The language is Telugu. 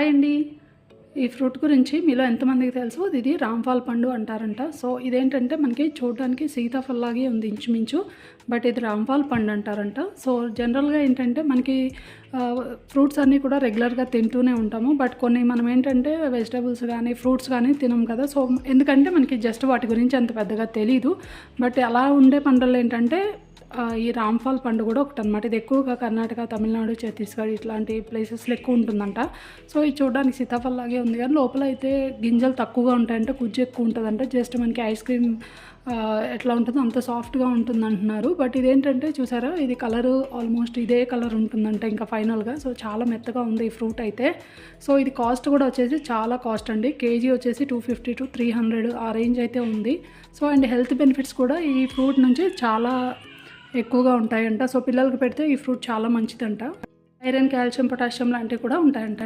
హాయ్ అండి. ఈ ఫ్రూట్ గురించి మీలో ఎంతమందికి తెలుసు? ఇది రాంఫల్ పండు అంటారంట. సో ఇదేంటంటే మనకి చూడడానికి సీతాఫల్లాగే ఉంది ఇంచుమించు, బట్ ఇది రాంఫల్ పండు అంటారంట. సో జనరల్గా ఏంటంటే మనకి ఫ్రూట్స్ అన్నీ కూడా రెగ్యులర్గా తింటూనే ఉంటాము, బట్ కొన్ని మనం ఏంటంటే వెజిటబుల్స్ కానీ ఫ్రూట్స్ కానీ తినం కదా. సో ఎందుకంటే మనకి జస్ట్ వాటి గురించి అంత పెద్దగా తెలీదు. బట్ అలా ఉండే పండుల్లో ఏంటంటే ఈ రాంఫల్ పండు కూడా ఒకటి అనమాట. ఇది ఎక్కువగా కర్ణాటక, తమిళనాడు, ఛత్తీస్గఢ్ ఇట్లాంటి ప్లేసెస్లో ఎక్కువ ఉంటుందంట. సో ఇది చూడడానికి సీతాఫల్ లాగే ఉంది కానీ లోపల అయితే గింజలు తక్కువగా ఉంటాయంటే, గుజ్జు ఎక్కువ ఉంటుందంటే. జస్ట్ మనకి ఐస్ క్రీమ్ ఎట్లా ఉంటుందో అంత సాఫ్ట్గా ఉంటుంది అంటున్నారు. బట్ ఇదేంటంటే చూసారా, ఇది కలరు ఆల్మోస్ట్ ఇదే కలర్ ఉంటుందంట ఇంకా ఫైనల్గా. సో చాలా మెత్తగా ఉంది ఈ ఫ్రూట్ అయితే. సో ఇది కాస్ట్ కూడా వచ్చేసి చాలా కాస్ట్ అండి. కేజీ వచ్చేసి 250 to 300 ఆ రేంజ్ అయితే ఉంది. సో అండ్ హెల్త్ బెనిఫిట్స్ కూడా ఈ ఫ్రూట్ నుంచి చాలా ఎక్కువగా ఉంటాయంట. సో పిల్లలకి పెడితే ఈ ఫ్రూట్ చాలా మంచిదంట. ఐరన్, కాల్షియం, పొటాషియం లాంటివి కూడా ఉంటాయంట.